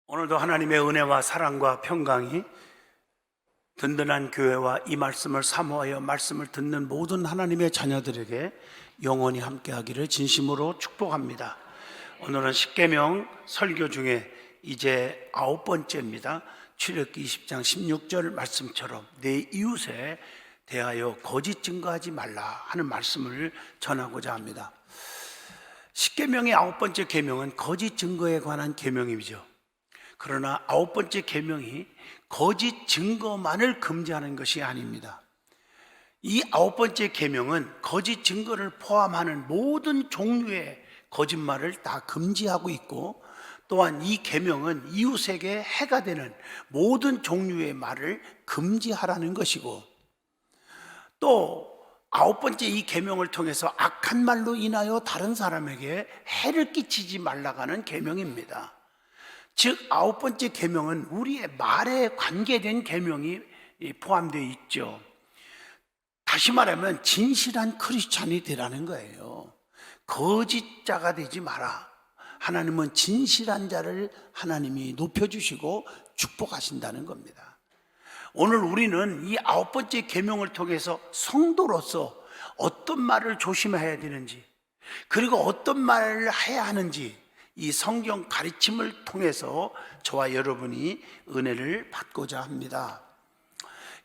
오늘도 하나님의 은혜와 사랑과 평강이 든든한 교회와 이 말씀을 사모하여 말씀을 듣는 모든 하나님의 자녀들에게 영원히 함께하기를 진심으로 축복합니다. 오늘은 십계명 설교 중에 이제 9번째입니다. 출애굽기 20장 16절 말씀처럼 내 이웃에 대하여 거짓 증거하지 말라 하는 말씀을 전하고자 합니다. 십계명의 9번째 계명은 거짓 증거에 관한 계명이죠. 그러나 9번째 계명이 거짓 증거만을 금지하는 것이 아닙니다. 이 9번째 계명은 거짓 증거를 포함하는 모든 종류의 거짓말을 다 금지하고 있고, 또한 이 계명은 이웃에게 해가 되는 모든 종류의 말을 금지하라는 것이고, 또 9번째 이 계명을 통해서 악한 말로 인하여 다른 사람에게 해를 끼치지 말라가는 계명입니다. 즉 9번째 계명은 우리의 말에 관계된 계명이 포함되어 있죠. 다시 말하면 진실한 크리스찬이 되라는 거예요. 거짓자가 되지 마라. 하나님은 진실한 자를 하나님이 높여주시고 축복하신다는 겁니다. 오늘 우리는 이 9번째 계명을 통해서 성도로서 어떤 말을 조심해야 되는지, 그리고 어떤 말을 해야 하는지 이 성경 가르침을 통해서 저와 여러분이 은혜를 받고자 합니다.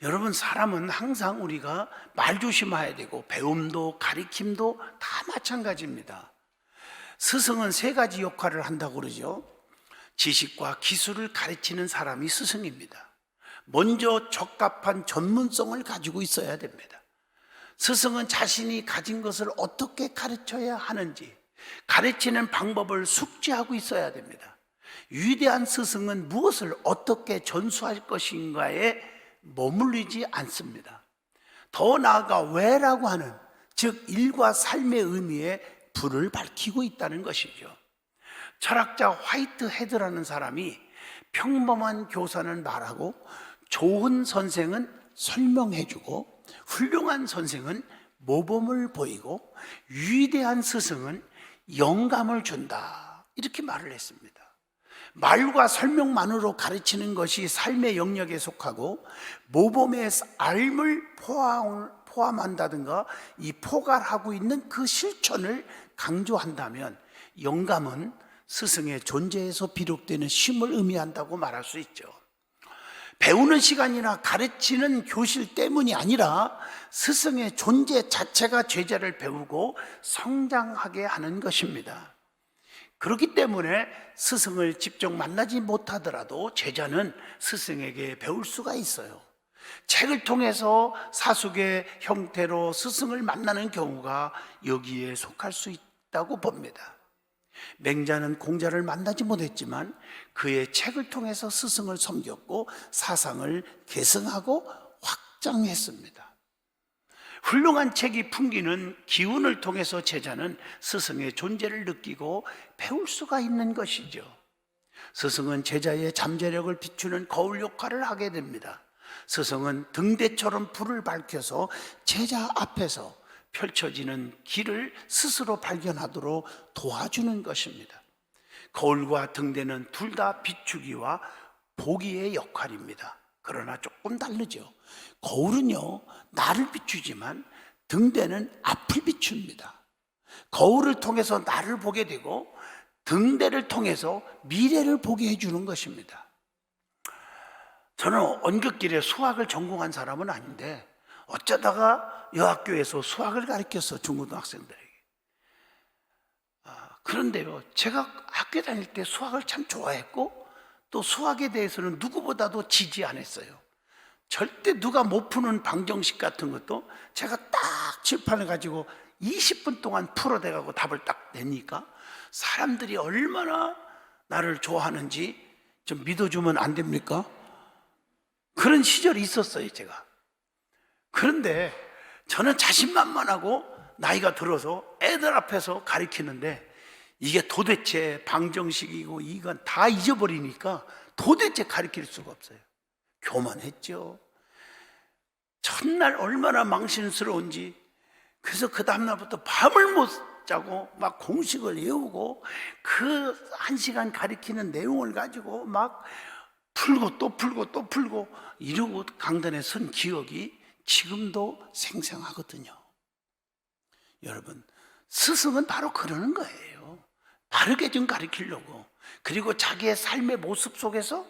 여러분, 사람은 항상 우리가 말 조심해야 되고 배움도 가르침도 다 마찬가지입니다. 스승은 세 가지 역할을 한다고 그러죠. 지식과 기술을 가르치는 사람이 스승입니다. 먼저 적합한 전문성을 가지고 있어야 됩니다. 스승은 자신이 가진 것을 어떻게 가르쳐야 하는지, 가르치는 방법을 숙지하고 있어야 됩니다. 위대한 스승은 무엇을 어떻게 전수할 것인가에 머물리지 않습니다. 더 나아가 왜라고 하는, 즉 일과 삶의 의미에 불을 밝히고 있다는 것이죠. 철학자 화이트 헤드라는 사람이 평범한 교사는 말하고 좋은 선생은 설명해주고 훌륭한 선생은 모범을 보이고 위대한 스승은 영감을 준다, 이렇게 말을 했습니다. 말과 설명만으로 가르치는 것이 삶의 영역에 속하고 모범의 삶을 포함한다든가 이 포괄하고 있는 그 실천을 강조한다면 영감은 스승의 존재에서 비롯되는 쉼을 의미한다고 말할 수 있죠. 배우는 시간이나 가르치는 교실 때문이 아니라 스승의 존재 자체가 제자를 배우고 성장하게 하는 것입니다. 그렇기 때문에 스승을 직접 만나지 못하더라도 제자는 스승에게 배울 수가 있어요. 책을 통해서 사숙의 형태로 스승을 만나는 경우가 여기에 속할 수 있다고 봅니다. 맹자는 공자를 만나지 못했지만 그의 책을 통해서 스승을 섬겼고 사상을 계승하고 확장했습니다. 훌륭한 책이 풍기는 기운을 통해서 제자는 스승의 존재를 느끼고 배울 수가 있는 것이죠. 스승은 제자의 잠재력을 비추는 거울 역할을 하게 됩니다. 스승은 등대처럼 불을 밝혀서 제자 앞에서 펼쳐지는 길을 스스로 발견하도록 도와주는 것입니다. 거울과 등대는 둘 다 비추기와 보기의 역할입니다. 그러나 조금 다르죠. 거울은요, 나를 비추지만 등대는 앞을 비춥니다. 거울을 통해서 나를 보게 되고 등대를 통해서 미래를 보게 해주는 것입니다. 저는 언급길에 수학을 전공한 사람은 아닌데 어쩌다가 여학교에서 수학을 가르쳤어, 중고등학생들에게. 그런데요, 제가 학교 다닐 때 수학을 참 좋아했고 또 수학에 대해서는 누구보다도 지지 않았어요. 절대 누가 못 푸는 방정식 같은 것도 제가 딱 칠판을 가지고 20분 동안 풀어대가고 답을 딱 내니까 사람들이 얼마나 나를 좋아하는지 좀 믿어주면 안 됩니까? 그런 시절이 있었어요, 제가. 그런데 저는 자신만만하고 나이가 들어서 애들 앞에서 가르치는데 이게 도대체 방정식이고 이건 다 잊어버리니까 도대체 가르칠 수가 없어요. 교만했죠. 첫날 얼마나 망신스러운지 그래서 그 다음날부터 밤을 못 자고 막 공식을 외우고 그 1시간 가리키는 내용을 가지고 막 풀고 또 풀고 또 풀고 이러고 강단에 선 기억이 지금도 생생하거든요. 여러분, 스승은 바로 그러는 거예요. 바르게 좀 가르치려고, 그리고 자기의 삶의 모습 속에서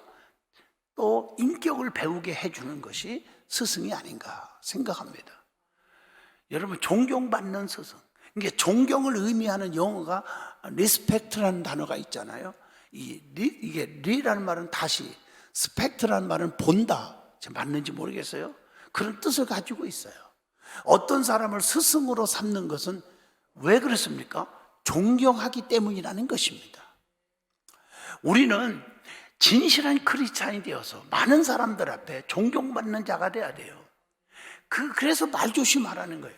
또 인격을 배우게 해주는 것이 스승이 아닌가 생각합니다. 여러분, 존경받는 스승, 이게 존경을 의미하는 영어가 리스펙트라는 단어가 있잖아요. 이게 리라는 말은 다시, 스펙트라는 말은 본다, 맞는지 모르겠어요. 그런 뜻을 가지고 있어요. 어떤 사람을 스승으로 삼는 것은 왜 그렇습니까? 존경하기 때문이라는 것입니다. 우리는 진실한 크리스찬이 되어서 많은 사람들 앞에 존경받는 자가 돼야 돼요. 그래서 말 조심하라는 거예요.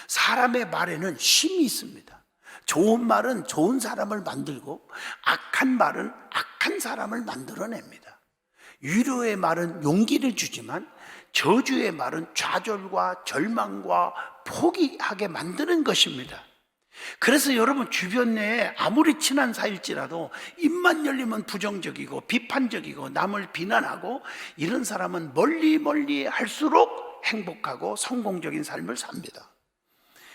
사람의 말에는 쉼이 있습니다. 좋은 말은 좋은 사람을 만들고 악한 말은 악한 사람을 만들어냅니다. 위로의 말은 용기를 주지만 저주의 말은 좌절과 절망과 포기하게 만드는 것입니다. 그래서 여러분 주변 내에 아무리 친한 사이일지라도 입만 열리면 부정적이고 비판적이고 남을 비난하고 이런 사람은 멀리 멀리 할수록 행복하고 성공적인 삶을 삽니다.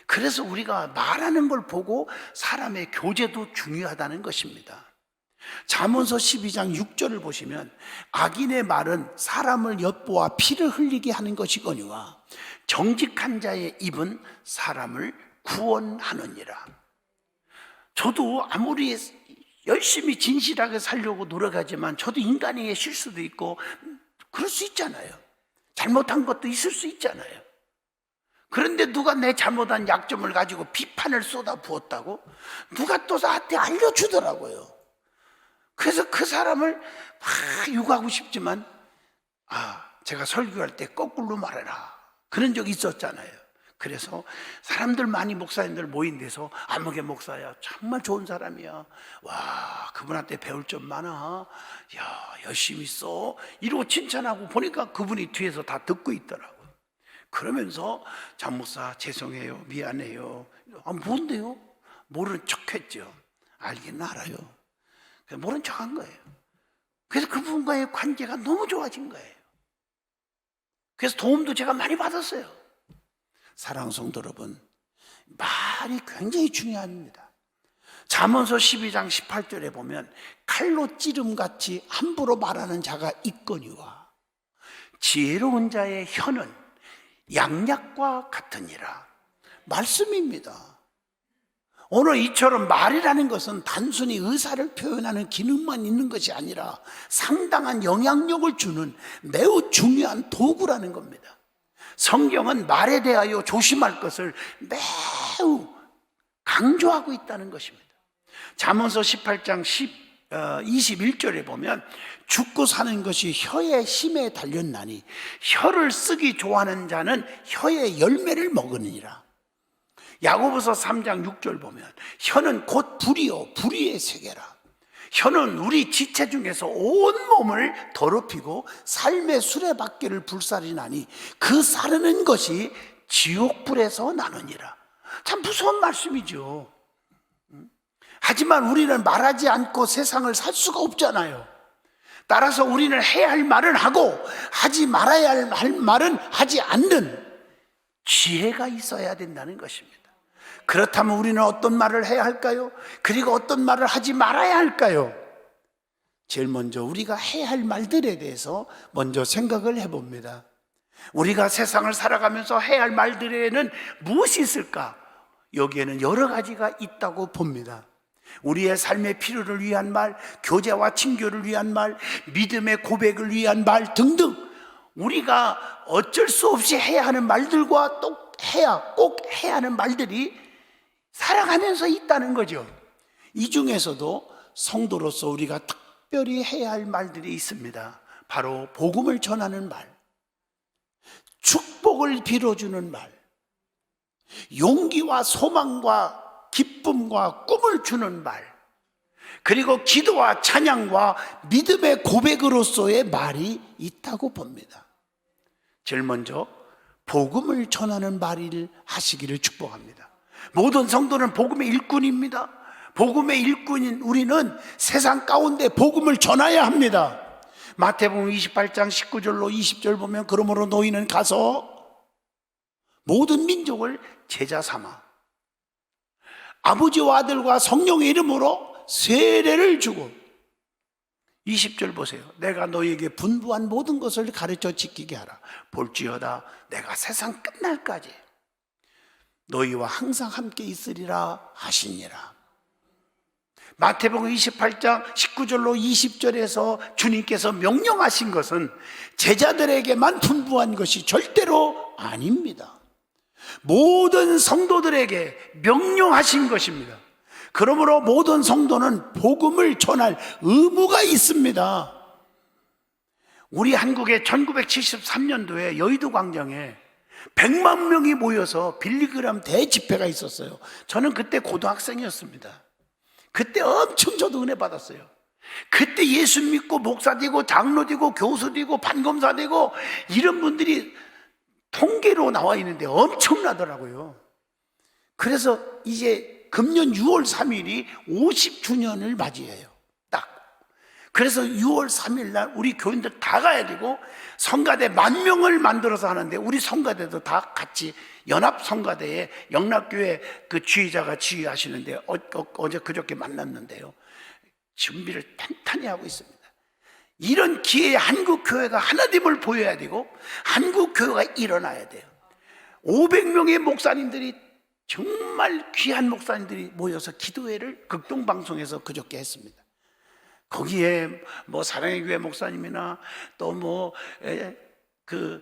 그래서 우리가 말하는 걸 보고 사람의 교제도 중요하다는 것입니다. 잠언서 12장 6절을 보시면 악인의 말은 사람을 엿보아 피를 흘리게 하는 것이거니와 정직한 자의 입은 사람을 구원하느니라. 저도 아무리 열심히 진실하게 살려고 노력하지만 저도 인간의 실수도 있고 그럴 수 있잖아요. 잘못한 것도 있을 수 있잖아요. 그런데 누가 내 잘못한 약점을 가지고 비판을 쏟아 부었다고 누가 또 나한테 알려주더라고요. 그래서 그 사람을 막 욕하고 싶지만 제가 설교할 때 거꾸로 말해라 그런 적이 있었잖아요. 그래서 사람들 많이 목사님들 모인 데서 아무개 목사야 정말 좋은 사람이야, 와 그분한테 배울 점 많아, 야 열심히 써, 이러고 칭찬하고 보니까 그분이 뒤에서 다 듣고 있더라고요. 그러면서 장 목사 죄송해요, 미안해요. 뭔데요? 모르는 척했죠. 알긴 알아요. 모른 척한 거예요. 그래서 그분과의 관계가 너무 좋아진 거예요. 그래서 도움도 제가 많이 받았어요. 사랑하는 성도 여러분, 말이 굉장히 중요합니다. 잠언서 12장 18절에 보면 칼로 찌름같이 함부로 말하는 자가 있거니와 지혜로운 자의 혀는 양약과 같으니라. 말씀입니다. 오늘 이처럼 말이라는 것은 단순히 의사를 표현하는 기능만 있는 것이 아니라 상당한 영향력을 주는 매우 중요한 도구라는 겁니다. 성경은 말에 대하여 조심할 것을 매우 강조하고 있다는 것입니다. 잠언서 18장 21절에 보면 죽고 사는 것이 혀의 힘에 달렸나니 혀를 쓰기 좋아하는 자는 혀의 열매를 먹으니라. 야고보서 3장 6절 보면 혀는 곧 불이요 불의의 세계라. 혀는 우리 지체 중에서 온 몸을 더럽히고 삶의 수레바퀴를 불살이나니 그 사르는 것이 지옥불에서 나느니라. 참 무서운 말씀이죠. 하지만 우리는 말하지 않고 세상을 살 수가 없잖아요. 따라서 우리는 해야 할 말은 하고 하지 말아야 할 말은 하지 않는 지혜가 있어야 된다는 것입니다. 그렇다면 우리는 어떤 말을 해야 할까요? 그리고 어떤 말을 하지 말아야 할까요? 제일 먼저 우리가 해야 할 말들에 대해서 먼저 생각을 해봅니다. 우리가 세상을 살아가면서 해야 할 말들에는 무엇이 있을까? 여기에는 여러 가지가 있다고 봅니다. 우리의 삶의 필요를 위한 말, 교제와 친교를 위한 말, 믿음의 고백을 위한 말 등등 우리가 어쩔 수 없이 해야 하는 말들과 꼭 해야 하는 말들이 살아가면서 있다는 거죠. 이 중에서도 성도로서 우리가 특별히 해야 할 말들이 있습니다. 바로 복음을 전하는 말, 축복을 빌어주는 말, 용기와 소망과 기쁨과 꿈을 주는 말, 그리고 기도와 찬양과 믿음의 고백으로서의 말이 있다고 봅니다. 제일 먼저 복음을 전하는 말을 하시기를 축복합니다. 모든 성도는 복음의 일꾼입니다. 복음의 일꾼인 우리는 세상 가운데 복음을 전해야 합니다. 마태복음 28장 19절로 20절 보면 그러므로 너희는 가서 모든 민족을 제자 삼아 아버지와 아들과 성령의 이름으로 세례를 주고, 20절 보세요. 내가 너희에게 분부한 모든 것을 가르쳐 지키게 하라. 볼지어다 내가 세상 끝날까지 너희와 항상 함께 있으리라 하시니라. 마태복음 28장 19절로 20절에서 주님께서 명령하신 것은 제자들에게만 분부한 것이 절대로 아닙니다. 모든 성도들에게 명령하신 것입니다. 그러므로 모든 성도는 복음을 전할 의무가 있습니다. 우리 한국의 1973년도에 여의도 광장에 100만 명이 모여서 빌리그람 대집회가 있었어요. 저는 그때 고등학생이었습니다. 그때 엄청 저도 은혜 받았어요. 그때 예수 믿고 목사 되고 장로 되고 교수 되고 판검사 되고 이런 분들이 통계로 나와 있는데 엄청나더라고요. 그래서 이제 금년 6월 3일이 50주년을 맞이해요. 딱. 그래서 6월 3일 날 우리 교인들 다 가야 되고 성가대 10,000명을 만들어서 하는데 우리 성가대도 다 같이 연합 성가대에 영락교회 그 지휘자가 지휘하시는데 어제 그저께 만났는데요. 준비를 탄탄히 하고 있습니다. 이런 기회에 한국교회가 하나됨을 보여야 되고 한국교회가 일어나야 돼요. 500명의 목사님들이 정말 귀한 목사님들이 모여서 기도회를 극동방송에서 그저께 했습니다. 거기에 뭐 사랑의 교회 목사님이나 또 그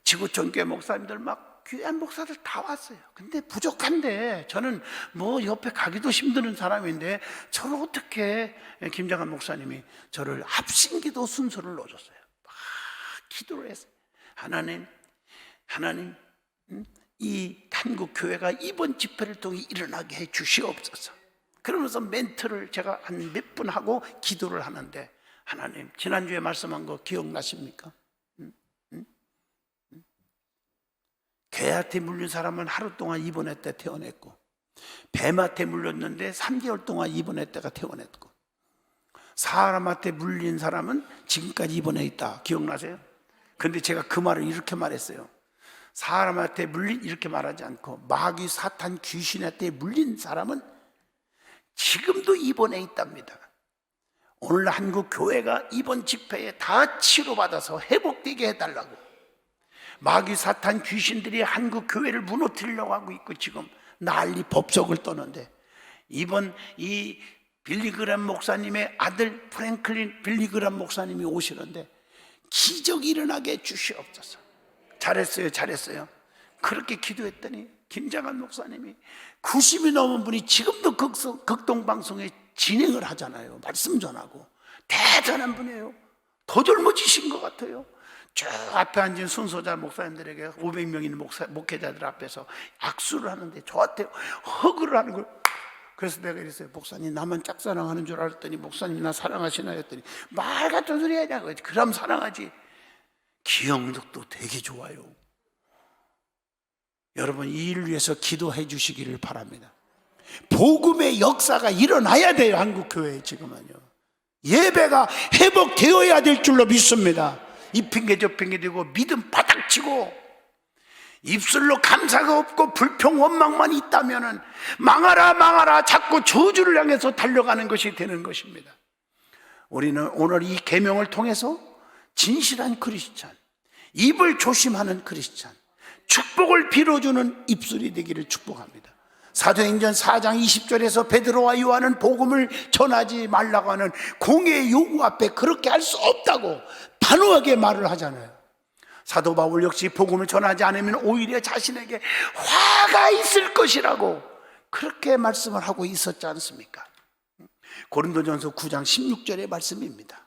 지구촌교회 목사님들 막 귀한 목사들 다 왔어요. 근데 부족한데 저는 뭐 옆에 가기도 힘드는 사람인데 저를 어떻게 김장한 목사님이 저를 합심기도 순서를 넣어줬어요. 막 기도를 했어요. 하나님 이 한국교회가 이번 집회를 통해 일어나게 해 주시옵소서. 그러면서 멘트를 제가 한 몇 분 하고 기도를 하는데, 하나님 지난주에 말씀한 거 기억나십니까? 개한테 물린 사람은 하루 동안 입원했다 퇴원했고, 뱀한테 물렸는데 3개월 동안 입원했다가 퇴원했고, 사람한테 물린 사람은 지금까지 입원해 있다. 기억나세요? 근데 제가 그 말을 이렇게 말했어요. 사람한테 물린, 이렇게 말하지 않고 마귀 사탄 귀신한테 물린 사람은 지금도 입원해 있답니다. 오늘 한국 교회가 이번 집회에 다 치료받아서 회복되게 해달라고, 마귀 사탄 귀신들이 한국 교회를 무너뜨리려고 하고 있고 지금 난리 법석을 떠는데, 이번 이 빌리그람 목사님의 아들 프랭클린 빌리그람 목사님이 오시는데 기적이 일어나게 해 주시옵소서. 잘했어요. 그렇게 기도했더니 김장한 목사님이 90이 넘은 분이 지금도 극동방송에 진행을 하잖아요. 말씀 전하고 대단한 분이에요. 더 젊어지신 것 같아요. 쭉 앞에 앉은 순서자 목사님들에게 500명 있는 목회자들 앞에서 악수를 하는데 저한테 허그를 하는 거예요. 그래서 내가 이랬어요. 목사님 나만 짝사랑하는 줄 알았더니 목사님 나 사랑하시나 했더니 말 같은 소리 하냐고. 그럼 사랑하지. 기억력도 되게 좋아요. 여러분 이 일을 위해서 기도해 주시기를 바랍니다. 복음의 역사가 일어나야 돼요. 한국교회에 지금은요. 예배가 회복되어야 될 줄로 믿습니다. 이 핑계 저 핑계 대고 믿음 바닥치고 입술로 감사가 없고 불평 원망만 있다면은 망하라 자꾸 저주를 향해서 달려가는 것이 되는 것입니다. 우리는 오늘 이 계명을 통해서 진실한 크리스찬, 입을 조심하는 크리스찬, 축복을 빌어주는 입술이 되기를 축복합니다. 사도행전 4장 20절에서 베드로와 요한은 복음을 전하지 말라고 하는 공의의 요구 앞에 그렇게 할 수 없다고 단호하게 말을 하잖아요. 사도 바울 역시 복음을 전하지 않으면 오히려 자신에게 화가 있을 것이라고 그렇게 말씀을 하고 있었지 않습니까? 고린도전서 9장 16절의 말씀입니다.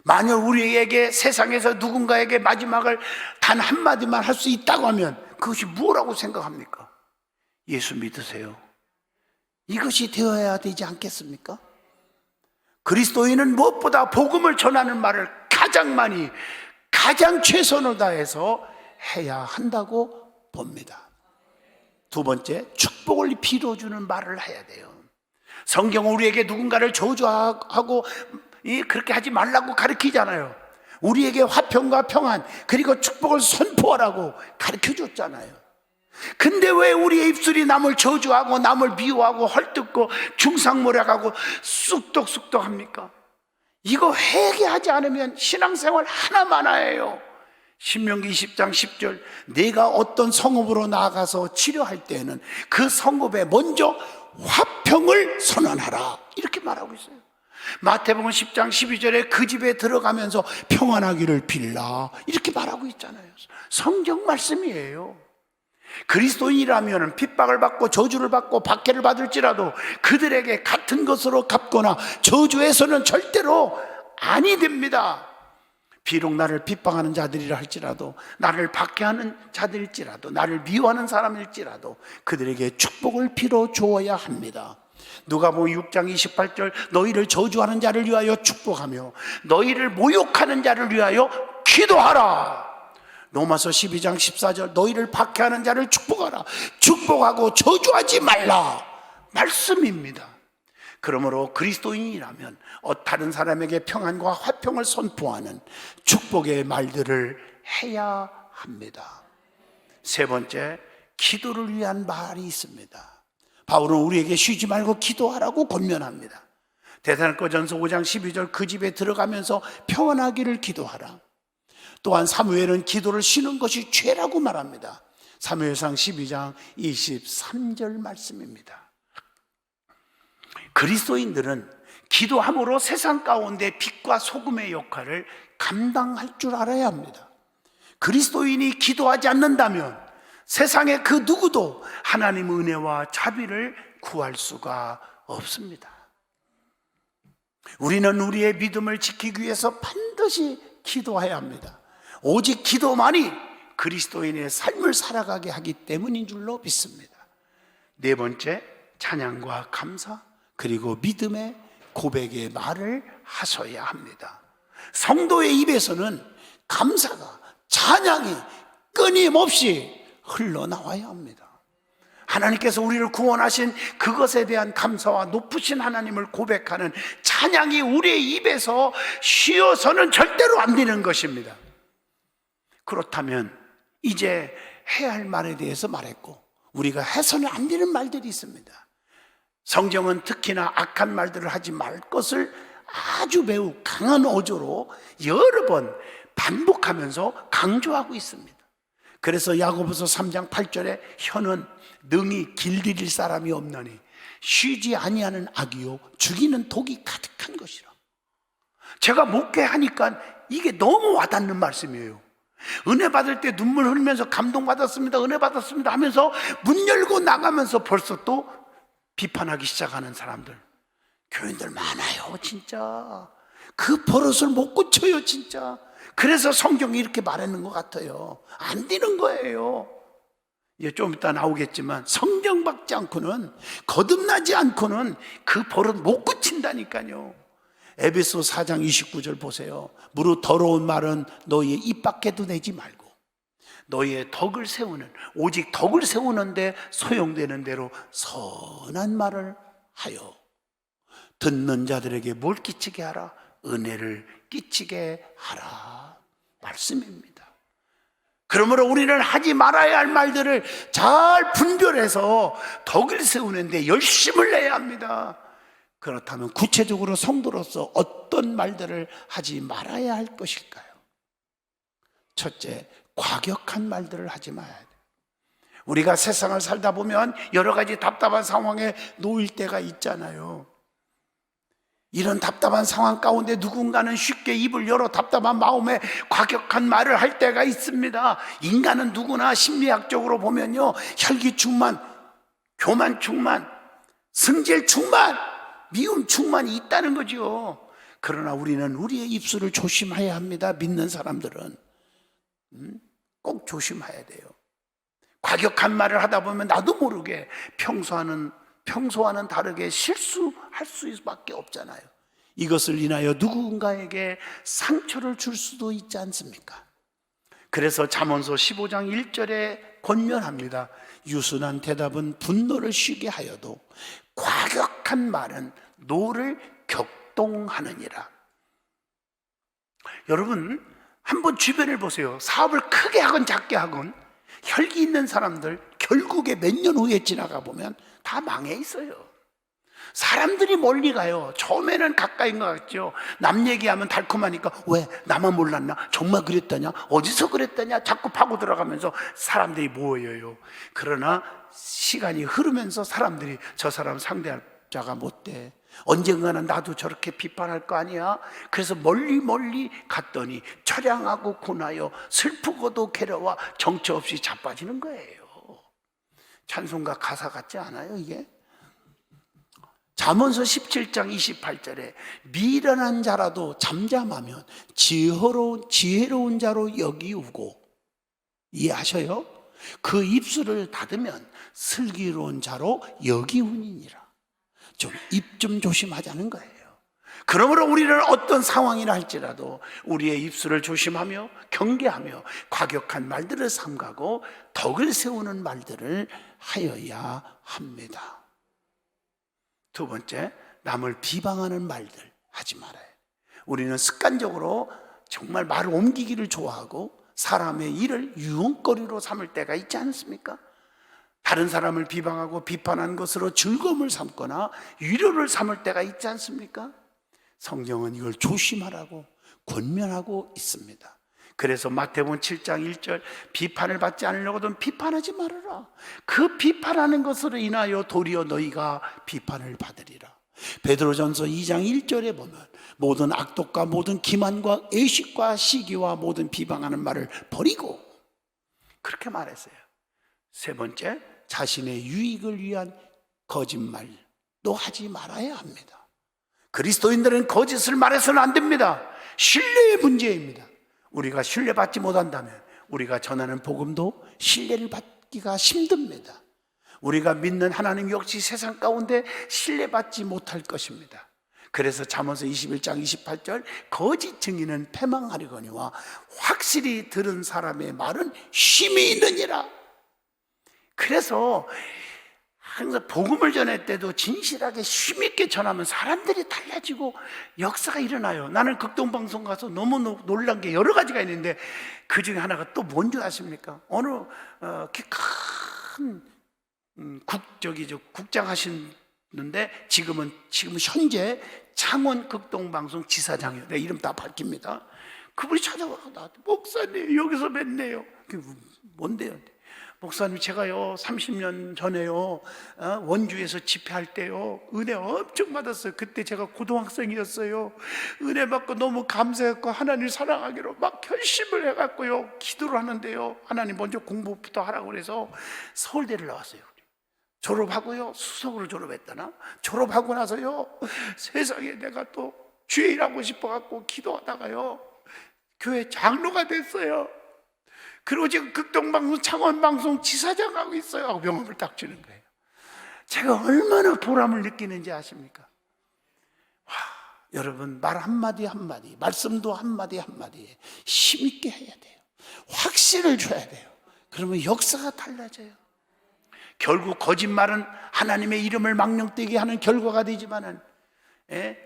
만약 우리에게 세상에서 누군가에게 마지막을 단 한마디만 할 수 있다고 하면 그것이 뭐라고 생각합니까? 예수 믿으세요. 이것이 되어야 되지 않겠습니까? 그리스도인은 무엇보다 복음을 전하는 말을 가장 많이, 가장 최선을 다해서 해야 한다고 봅니다. 두 번째, 축복을 빌어주는 말을 해야 돼요. 성경은 우리에게 누군가를 저주하고 그렇게 하지 말라고 가르치잖아요. 우리에게 화평과 평안 그리고 축복을 선포하라고 가르쳐줬잖아요. 근데 왜 우리의 입술이 남을 저주하고 남을 미워하고 헐뜯고 중상모략하고 쑥덕쑥덕합니까? 이거 회개하지 않으면 신앙생활 하나만해요. 신명기 20장 10절, 내가 어떤 성읍으로 나아가서 치료할 때에는 그 성읍에 먼저 화평을 선언하라, 이렇게 말하고 있어요. 마태복음 10장 12절에 그 집에 들어가면서 평안하기를 빌라, 이렇게 말하고 있잖아요. 성경 말씀이에요. 그리스도인이라면 핍박을 받고 저주를 받고 박해를 받을지라도 그들에게 같은 것으로 갚거나 저주해서는 절대로 아니 됩니다. 비록 나를 핍박하는 자들이라 할지라도, 나를 박해하는 자들일지라도, 나를 미워하는 사람일지라도 그들에게 축복을 빌어 주어야 합니다. 누가복음 6장 28절, 너희를 저주하는 자를 위하여 축복하며 너희를 모욕하는 자를 위하여 기도하라. 로마서 12장 14절, 너희를 박해하는 자를 축복하라. 축복하고 저주하지 말라, 말씀입니다. 그러므로 그리스도인이라면 다른 사람에게 평안과 화평을 선포하는 축복의 말들을 해야 합니다. 세 번째, 기도를 위한 말이 있습니다. 바울은 우리에게 쉬지 말고 기도하라고 권면합니다. 데살로니가전서 5장 12절, 그 집에 들어가면서 평안하기를 기도하라. 또한 사무엘은 기도를 쉬는 것이 죄라고 말합니다. 사무엘상 12장 23절 말씀입니다. 그리스도인들은 기도함으로 세상 가운데 빛과 소금의 역할을 감당할 줄 알아야 합니다. 그리스도인이 기도하지 않는다면 세상의 그 누구도 하나님의 은혜와 자비를 구할 수가 없습니다. 우리는 우리의 믿음을 지키기 위해서 반드시 기도해야 합니다. 오직 기도만이 그리스도인의 삶을 살아가게 하기 때문인 줄로 믿습니다. 네 번째, 찬양과 감사 그리고 믿음의 고백의 말을 하셔야 합니다. 성도의 입에서는 감사가, 찬양이 끊임없이 흘러나와야 합니다. 하나님께서 우리를 구원하신 그것에 대한 감사와 높으신 하나님을 고백하는 찬양이 우리의 입에서 쉬어서는 절대로 안 되는 것입니다. 그렇다면 이제 해야 할 말에 대해서 말했고, 우리가 해서는 안 되는 말들이 있습니다. 성경은 특히나 악한 말들을 하지 말 것을 아주 매우 강한 어조로 여러 번 반복하면서 강조하고 있습니다. 그래서 야고보서 3장 8절에 혀는 능히 길들일 사람이 없나니 쉬지 아니하는 악이요 죽이는 독이 가득한 것이라. 제가 목회하니까 이게 너무 와닿는 말씀이에요. 은혜 받을 때 눈물 흘리면서 감동받았습니다, 은혜 받았습니다 하면서 문 열고 나가면서 벌써 또 비판하기 시작하는 사람들, 교인들 많아요. 진짜 그 버릇을 못 고쳐요, 진짜. 그래서 성경이 이렇게 말하는 것 같아요. 안 되는 거예요. 이제 좀 이따 나오겠지만 성경 받지 않고는, 거듭나지 않고는 그 버릇 못 고친다니까요. 에베소 4장 29절 보세요. 무릇 더러운 말은 너희의 입 밖에도 내지 말고 너희의 덕을 세우는, 오직 덕을 세우는데 소용되는 대로 선한 말을 하여 듣는 자들에게 뭘 끼치게 하라? 은혜를 끼치게 하라, 말씀입니다. 그러므로 우리는 하지 말아야 할 말들을 잘 분별해서 덕을 세우는데 열심을 내야 합니다. 그렇다면 구체적으로 성도로서 어떤 말들을 하지 말아야 할 것일까요? 첫째, 과격한 말들을 하지 말아야 돼요. 우리가 세상을 살다 보면 여러 가지 답답한 상황에 놓일 때가 있잖아요. 이런 답답한 상황 가운데 누군가는 쉽게 입을 열어 답답한 마음에 과격한 말을 할 때가 있습니다. 인간은 누구나 심리학적으로 보면요, 혈기 충만, 교만 충만, 승질 충만, 미움 충만이 있다는 거죠. 그러나 우리는 우리의 입술을 조심해야 합니다. 믿는 사람들은 꼭 조심해야 돼요. 과격한 말을 하다 보면 나도 모르게 평소와는 다르게 실수할 수밖에 없잖아요. 이것을 인하여 누군가에게 상처를 줄 수도 있지 않습니까? 그래서 잠언서 15장 1절에 권면합니다. 유순한 대답은 분노를 쉬게 하여도 과격한 말은 노를 격동하느니라. 여러분, 한번 주변을 보세요. 사업을 크게 하건 작게 하건 혈기 있는 사람들 결국에 몇 년 후에 지나가 보면 다 망해 있어요. 사람들이 멀리 가요. 처음에는 가까이인 것 같죠. 남 얘기하면 달콤하니까 왜 나만 몰랐나? 정말 그랬다냐? 어디서 그랬다냐? 자꾸 파고 들어가면서 사람들이 모여요. 그러나 시간이 흐르면서 사람들이 저 사람 상대할 자가 못돼. 언젠가는 나도 저렇게 비판할 거 아니야? 그래서 멀리 갔더니 처량하고 고나여 슬프고도 괴로워 정처 없이 자빠지는 거예요. 찬송가 가사 같지 않아요 이게? 잠언서 17장 28절에 미련한 자라도 잠잠하면 지혜로운 자로 여기우고, 이해하셔요? 그 입술을 닫으면 슬기로운 자로 여기우니라. 좀 입 좀 조심하자는 거예요. 그러므로 우리는 어떤 상황이나 할지라도 우리의 입술을 조심하며 경계하며 과격한 말들을 삼가고 덕을 세우는 말들을 하여야 합니다. 두 번째, 남을 비방하는 말들 하지 말아요. 우리는 습관적으로 정말 말을 옮기기를 좋아하고 사람의 일을 유흥거리로 삼을 때가 있지 않습니까? 다른 사람을 비방하고 비판한 것으로 즐거움을 삼거나 위로를 삼을 때가 있지 않습니까? 성경은 이걸 조심하라고 권면하고 있습니다. 그래서 마태복음 7장 1절 비판을 받지 않으려거든 비판하지 말아라. 그 비판하는 것으로 인하여 도리어 너희가 비판을 받으리라. 베드로전서 2장 1절에 보면 모든 악독과 모든 기만과 애식과 시기와 모든 비방하는 말을 버리고, 그렇게 말했어요. 세 번째, 자신의 유익을 위한 거짓말도 하지 말아야 합니다. 그리스도인들은 거짓을 말해서는 안 됩니다. 신뢰의 문제입니다. 우리가 신뢰받지 못한다면 우리가 전하는 복음도 신뢰를 받기가 힘듭니다. 우리가 믿는 하나님 역시 세상 가운데 신뢰받지 못할 것입니다. 그래서 잠언서 21장 28절 거짓 증인은 패망하려거니와 확실히 들은 사람의 말은 힘이 있느니라. 그래서 항상 복음을 전할 때도 진실하게 힘있게 전하면 사람들이 달라지고 역사가 일어나요. 나는 극동방송 가서 너무 놀란 게 여러 가지가 있는데 그 중에 하나가 또 뭔지 아십니까? 어느 큰 국장 하시는데 지금 현재 창원 극동방송 지사장이에요. 내 이름 다 밝힙니다. 그분이 찾아와서 나한테 목사님 여기서 뵀네요. 그게 뭔데요? 목사님, 제가요 30년 전에요 원주에서 집회할 때요 은혜 엄청 받았어요. 그때 제가 고등학생이었어요. 은혜 받고 너무 감사했고 하나님 사랑하기로 막 결심을 해갖고요 기도를 하는데요, 하나님 먼저 공부부터 하라고 그래서 서울대를 나왔어요. 졸업하고요 수석으로 졸업했다나, 졸업하고 나서요 세상에 내가 또 주일하고 싶어갖고 기도하다가요 교회 장로가 됐어요. 그리고 지금 극동방송 창원방송 지사장 하고 있어요 하고 명함을 딱 주는 거예요. 제가 얼마나 보람을 느끼는지 아십니까? 와, 여러분, 말 한마디 한마디, 말씀도 한마디 한마디에 힘있게 해야 돼요. 확신을 줘야 돼요. 그러면 역사가 달라져요. 결국 거짓말은 하나님의 이름을 망령되게 하는 결과가 되지만은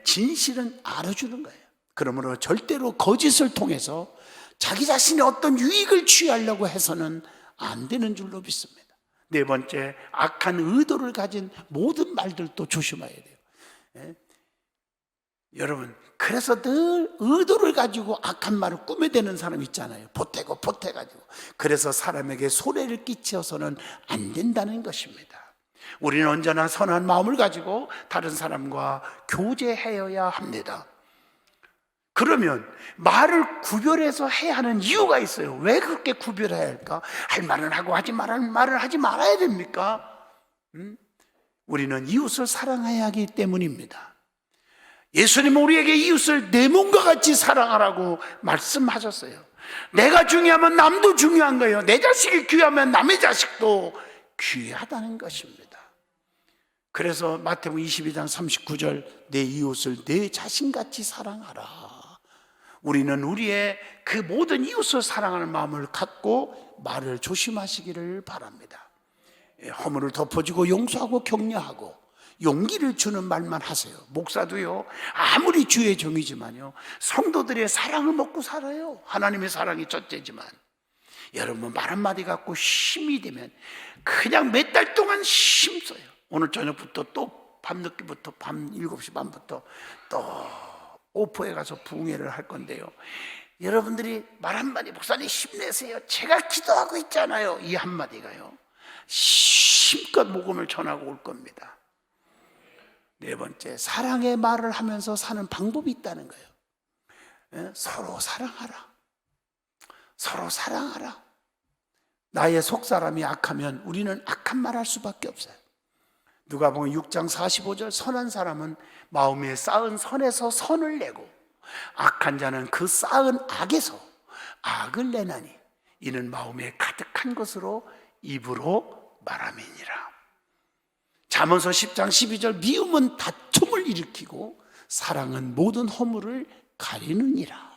진실은 알아주는 거예요. 그러므로 절대로 거짓을 통해서 자기 자신이 어떤 유익을 취하려고 해서는 안 되는 줄로 믿습니다. 네 번째, 악한 의도를 가진 모든 말들도 조심해야 돼요. 여러분, 그래서 늘 의도를 가지고 악한 말을 꾸며대는 사람 있잖아요. 보태가지고. 그래서 사람에게 손해를 끼쳐서는 안 된다는 것입니다. 우리는 언제나 선한 마음을 가지고 다른 사람과 교제하여야 합니다. 그러면 말을 구별해서 해야 하는 이유가 있어요. 왜 그렇게 구별해야 할까? 할 말은 하고 하지 말할 말은 하지 말아야 됩니까? 우리는 이웃을 사랑해야 하기 때문입니다. 예수님은 우리에게 이웃을 내 몸과 같이 사랑하라고 말씀하셨어요. 내가 중요하면 남도 중요한 거예요. 내 자식이 귀하면 남의 자식도 귀하다는 것입니다. 그래서 마태복음 22장 39절 내 이웃을 내 자신같이 사랑하라. 우리는 우리의 그 모든 이웃을 사랑하는 마음을 갖고 말을 조심하시기를 바랍니다. 허물을 덮어주고 용서하고 격려하고 용기를 주는 말만 하세요. 목사도요, 아무리 주의 종이지만요, 성도들의 사랑을 먹고 살아요. 하나님의 사랑이 첫째지만 여러분, 말 한마디 갖고 힘이 되면 그냥 몇 달 동안 힘써요. 오늘 저녁부터 또 밤늦게부터 밤 7시 반부터 또 오포에 가서 부흥회를 할 건데요, 여러분들이 말 한마디, 목사님 힘내세요, 제가 기도하고 있잖아요, 이 한마디가요 힘껏 복음을 전하고 올 겁니다. 네 번째, 사랑의 말을 하면서 사는 방법이 있다는 거예요. 서로 사랑하라. 서로 사랑하라. 나의 속사람이 악하면 우리는 악한 말 할 수밖에 없어요. 누가복음 6장 45절, 선한 사람은 마음에 쌓은 선에서 선을 내고 악한 자는 그 쌓은 악에서 악을 내나니 이는 마음에 가득한 것으로 입으로 말함이니라. 잠언서 10장 12절, 미움은 다툼을 일으키고 사랑은 모든 허물을 가리느니라.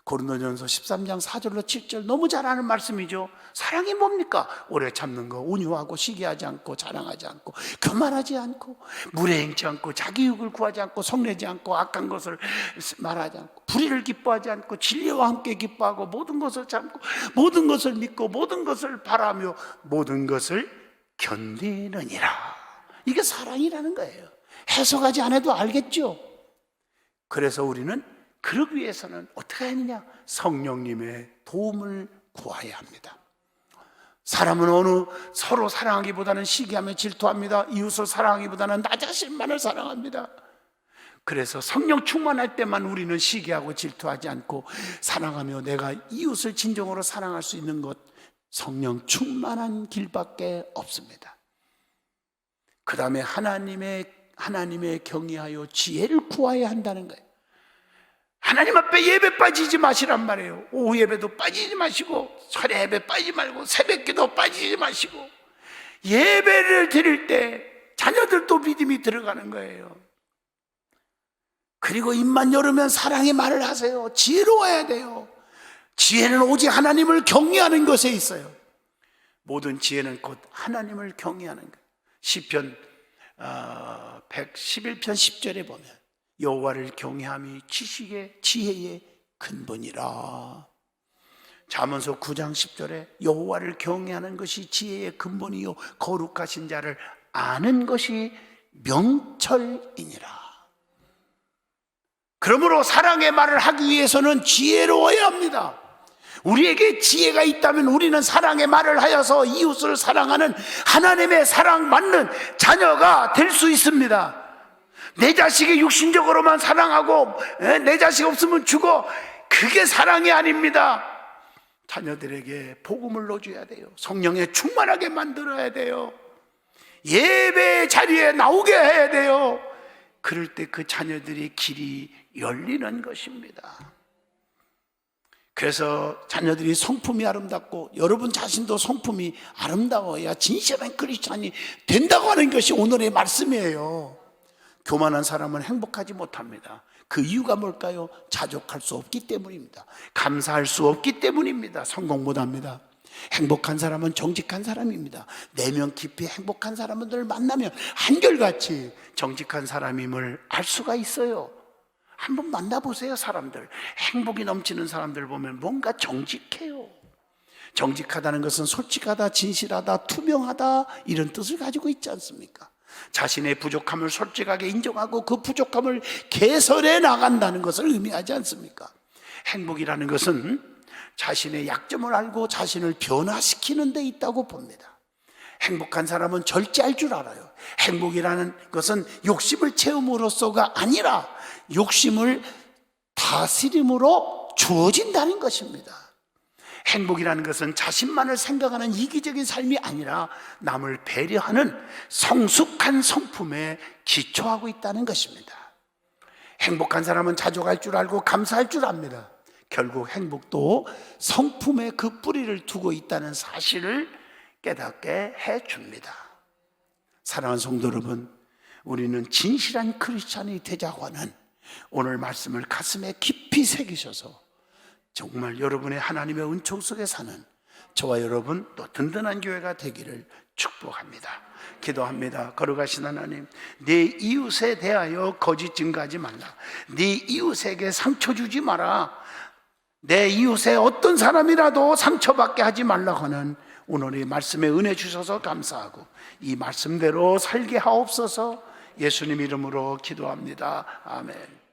고린도전서 13장 4절로 7절, 너무 잘 아는 말씀이죠. 사랑이 뭡니까? 오래 참는 거, 온유하고 시기하지 않고 자랑하지 않고 교만하지 않고 물에 행치 않고 자기 유익을 구하지 않고 성내지 않고 악한 것을 말하지 않고 불의를 기뻐하지 않고 진리와 함께 기뻐하고 모든 것을 참고 모든 것을 믿고 모든 것을 바라며 모든 것을 견디느니라. 이게 사랑이라는 거예요. 해석하지 않아도 알겠죠. 그래서 우리는 그러기 위해서는 어떻게 해야 하느냐? 성령님의 도움을 구해야 합니다. 사람은 서로 사랑하기보다는 시기하며 질투합니다. 이웃을 사랑하기보다는 나 자신만을 사랑합니다. 그래서 성령 충만할 때만 우리는 시기하고 질투하지 않고 사랑하며 내가 이웃을 진정으로 사랑할 수 있는 것, 성령 충만한 길밖에 없습니다. 그 다음에 하나님의 경외하여 지혜를 구해야 한다는 거예요. 하나님 앞에 예배 빠지지 마시란 말이에요. 오후 예배도 빠지지 마시고 설의 예배 빠지지 말고 새벽기도 빠지지 마시고 예배를 드릴 때 자녀들도 믿음이 들어가는 거예요. 그리고 입만 열으면 사랑의 말을 하세요. 지혜로워야 돼요. 지혜는 오직 하나님을 경외하는 것에 있어요. 모든 지혜는 곧 하나님을 경외하는 것. 시편 111편 10절에 보면 여호와를 경외함이 지식의 지혜의 근본이라. 잠언서 9장 10절에 여호와를 경외하는 것이 지혜의 근본이요 거룩하신 자를 아는 것이 명철이니라. 그러므로 사랑의 말을 하기 위해서는 지혜로워야 합니다. 우리에게 지혜가 있다면 우리는 사랑의 말을 하여서 이웃을 사랑하는 하나님의 사랑 받는 자녀가 될 수 있습니다. 내 자식이 육신적으로만 사랑하고 내 자식 없으면 죽어, 그게 사랑이 아닙니다. 자녀들에게 복음을 넣어줘야 돼요. 성령에 충만하게 만들어야 돼요. 예배 자리에 나오게 해야 돼요. 그럴 때 그 자녀들의 길이 열리는 것입니다. 그래서 자녀들이 성품이 아름답고 여러분 자신도 성품이 아름다워야 진실한 크리스찬이 된다고 하는 것이 오늘의 말씀이에요. 교만한 사람은 행복하지 못합니다. 그 이유가 뭘까요? 자족할 수 없기 때문입니다. 감사할 수 없기 때문입니다. 성공 못합니다. 행복한 사람은 정직한 사람입니다. 내면 깊이 행복한 사람들을 만나면 한결같이 정직한 사람임을 알 수가 있어요. 한번 만나보세요. 사람들, 행복이 넘치는 사람들 보면 뭔가 정직해요. 정직하다는 것은 솔직하다, 진실하다, 투명하다, 이런 뜻을 가지고 있지 않습니까? 자신의 부족함을 솔직하게 인정하고 그 부족함을 개선해 나간다는 것을 의미하지 않습니까? 행복이라는 것은 자신의 약점을 알고 자신을 변화시키는 데 있다고 봅니다. 행복한 사람은 절제할 줄 알아요. 행복이라는 것은 욕심을 채움으로써가 아니라 욕심을 다스림으로 주어진다는 것입니다. 행복이라는 것은 자신만을 생각하는 이기적인 삶이 아니라 남을 배려하는 성숙한 성품에 기초하고 있다는 것입니다. 행복한 사람은 자족할 줄 알고 감사할 줄 압니다. 결국 행복도 성품에 그 뿌리를 두고 있다는 사실을 깨닫게 해줍니다. 사랑하는 성도 여러분, 우리는 진실한 크리스찬이 되자고 하는 오늘 말씀을 가슴에 깊이 새기셔서 정말 여러분의 하나님의 은총 속에 사는 저와 여러분 또 든든한 교회가 되기를 축복합니다. 기도합니다. 거룩하신 하나님, 내 이웃에 대하여 거짓 증거하지 말라. 네 이웃에게 상처 주지 마라. 내 이웃에 어떤 사람이라도 상처받게 하지 말라고 하는 오늘의 말씀에 은혜 주셔서 감사하고 이 말씀대로 살게 하옵소서. 예수님 이름으로 기도합니다. 아멘.